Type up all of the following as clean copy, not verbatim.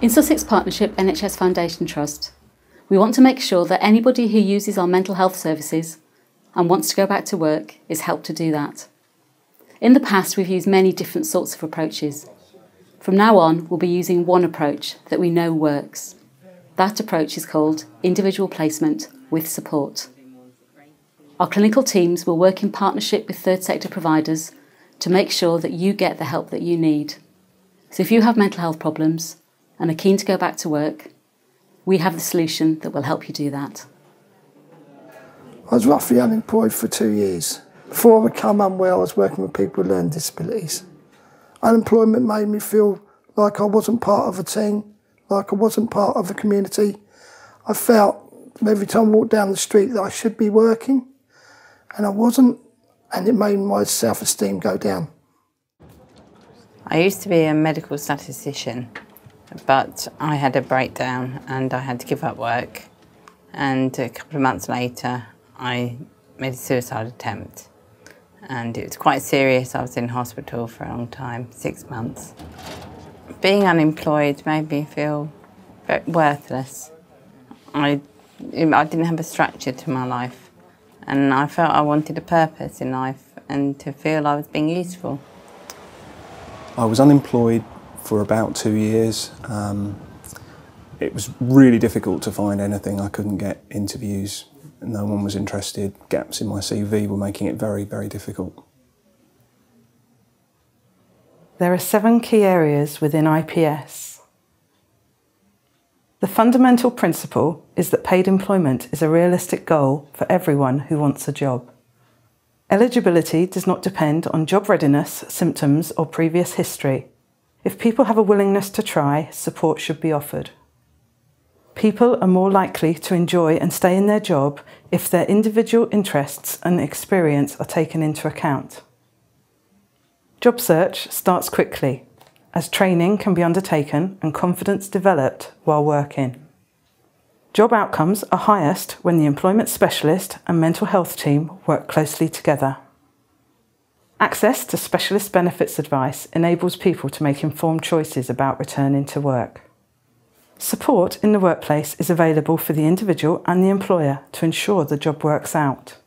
In Sussex Partnership NHS Foundation Trust, we want to make sure that anybody who uses our mental health services and wants to go back to work is helped to do that. In the past, we've used many different sorts of approaches. From now on, we'll be using one approach that we know works. That approach is called individual placement with support. Our clinical teams will work in partnership with third sector providers to make sure that you get the help that you need. So if you have mental health problems and are keen to go back to work, we have the solution that will help you do that. I was roughly unemployed for 2 years. Before I became unwell, I was working with people with learning disabilities. Unemployment made me feel like I wasn't part of a team, like I wasn't part of a community. I felt every time I walked down the street that I should be working, and I wasn't, and it made my self-esteem go down. I used to be a medical statistician, but I had a breakdown and I had to give up work. And a couple of months later, I made a suicide attempt. And it was quite serious. I was in hospital for a long time, 6 months. Being unemployed made me feel very worthless. I didn't have a structure to my life, and I felt I wanted a purpose in life and to feel I was being useful. I was unemployed for about 2 years. It was really difficult to find anything. I couldn't get interviews. No one was interested. Gaps in my CV were making it very, very difficult. There are 7 key areas within IPS. The fundamental principle is that paid employment is a realistic goal for everyone who wants a job. Eligibility does not depend on job readiness, symptoms, or previous history. If people have a willingness to try, support should be offered. People are more likely to enjoy and stay in their job if their individual interests and experience are taken into account. Job search starts quickly, as training can be undertaken and confidence developed while working. Job outcomes are highest when the employment specialist and mental health team work closely together. Access to specialist benefits advice enables people to make informed choices about returning to work. Support in the workplace is available for the individual and the employer to ensure the job works out.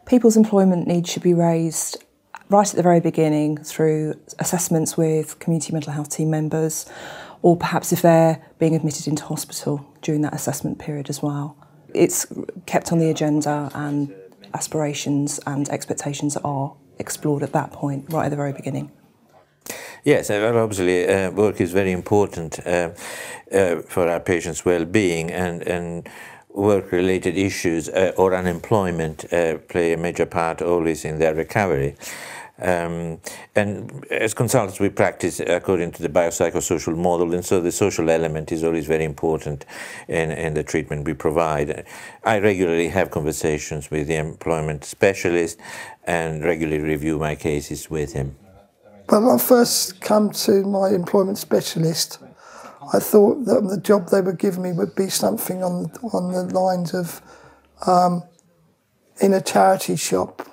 People's employment needs should be raised right at the very beginning through assessments with community mental health team members, or perhaps if they're being admitted into hospital during that assessment period as well. It's kept on the agenda and aspirations and expectations are explored at that point, right at the very beginning. Yes, well, obviously work is very important for our patients' well-being, and work-related issues or unemployment play a major part always in their recovery. And as consultants, we practice according to the biopsychosocial model, and so the social element is always very important in the treatment we provide. I regularly have conversations with the employment specialist and regularly review my cases with him. When I first come to my employment specialist, I thought that the job they would give me would be something on the lines of in a charity shop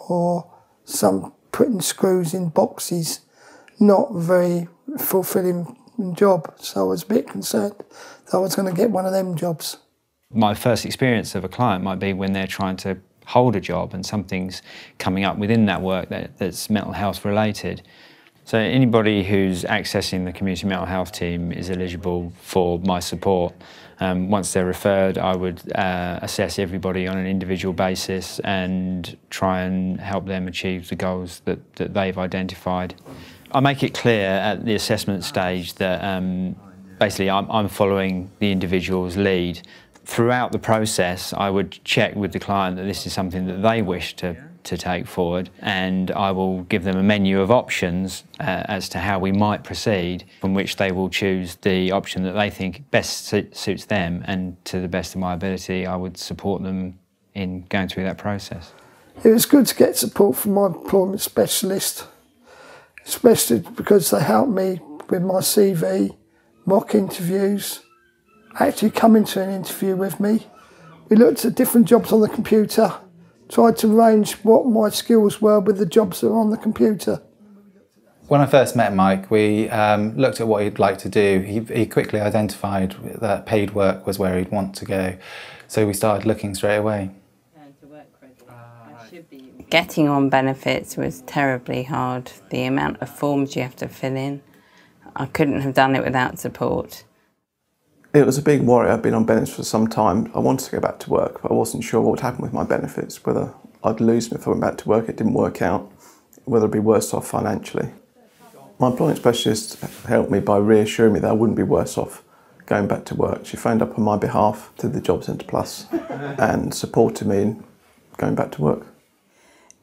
or some putting screws in boxes, not a very fulfilling job. So I was a bit concerned that I was going to get one of them jobs. My first experience of a client might be when they're trying to hold a job and something's coming up within that work that's mental health related. So anybody who's accessing the community mental health team is eligible for my support. Once they're referred, I would assess everybody on an individual basis and try and help them achieve the goals that they've identified. I make it clear at the assessment stage that basically I'm following the individual's lead. Throughout the process, I would check with the client that this is something that they wish to take forward, and I will give them a menu of options as to how we might proceed, from which they will choose the option that they think best suits them, and to the best of my ability I would support them in going through that process. It was good to get support from my employment specialist, especially because they helped me with my CV, mock interviews, actually coming to an interview with me. We looked at different jobs on the computer, tried to arrange what my skills were with the jobs that were on the computer. When I first met Mike, we looked at what he'd like to do. He quickly identified that paid work was where he'd want to go, so we started looking straight away. Getting on benefits was terribly hard. The amount of forms you have to fill in, I couldn't have done it without support. It was a big worry. I'd been on benefits for some time. I wanted to go back to work, but I wasn't sure what would happen with my benefits, whether I'd lose them if I went back to work. It didn't work out, whether I'd be worse off financially. My employment specialist helped me by reassuring me that I wouldn't be worse off going back to work. She phoned up on my behalf to the Job Centre Plus and supported me in going back to work.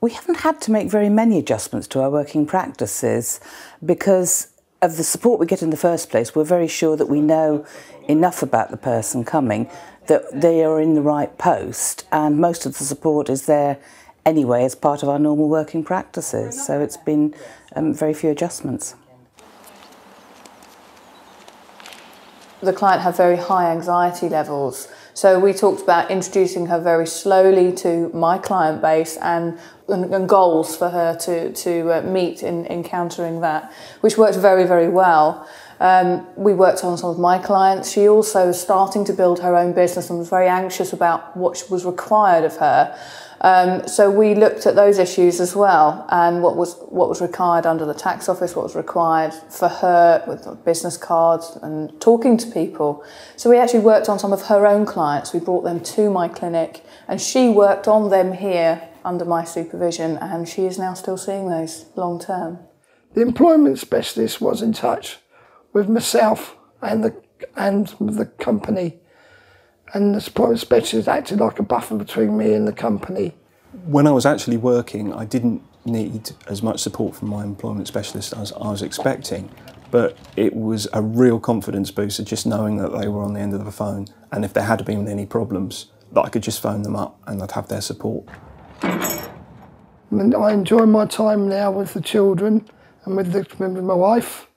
We haven't had to make very many adjustments to our working practices because of the support we get in the first place. We're very sure that we know enough about the person coming, that they are in the right post, and most of the support is there anyway as part of our normal working practices. So it's been very few adjustments. The client had very high anxiety levels, so we talked about introducing her very slowly to my client base and goals for her to meet in encountering that, which worked very, very well. We worked on some of my clients. She also was starting to build her own business and was very anxious about what was required of her. So we looked at those issues as well, and what was required under the tax office, what was required for her with business cards and talking to people. So we actually worked on some of her own clients. We brought them to my clinic and she worked on them here under my supervision, and she is now still seeing those long term. The employment specialist was in touch with myself and the company, and the employment specialist acted like a buffer between me and the company. When I was actually working, I didn't need as much support from my employment specialist as I was expecting, but it was a real confidence booster just knowing that they were on the end of the phone, and if there had been any problems, that I could just phone them up and I'd have their support. And I enjoy my time now with the children and with my wife.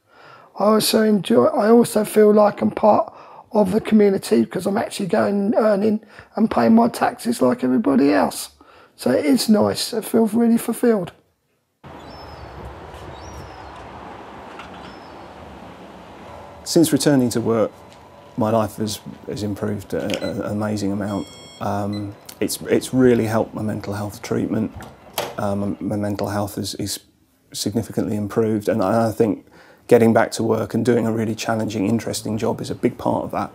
I also feel like I'm part of the community because I'm actually going and earning and paying my taxes like everybody else. So it is nice. I feel really fulfilled. Since returning to work, my life has improved an amazing amount. It's really helped my mental health treatment. My mental health is significantly improved, and I think getting back to work and doing a really challenging, interesting job is a big part of that.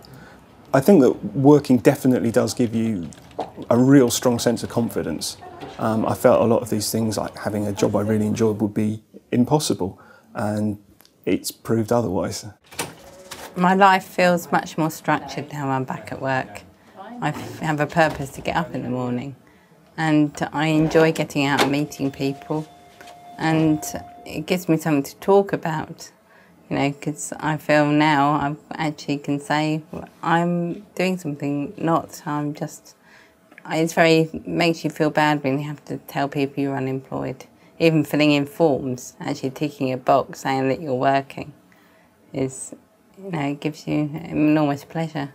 I think that working definitely does give you a real strong sense of confidence. I felt a lot of these things, like having a job I really enjoyed, would be impossible, and it's proved otherwise. My life feels much more structured now I'm back at work. I have a purpose to get up in the morning, and I enjoy getting out and meeting people, and it gives me something to talk about, you know, because I feel now I actually can say I'm doing something, not I'm just, makes you feel bad when you have to tell people you're unemployed. Even filling in forms, actually ticking a box saying that you're working is, you know, it gives you enormous pleasure.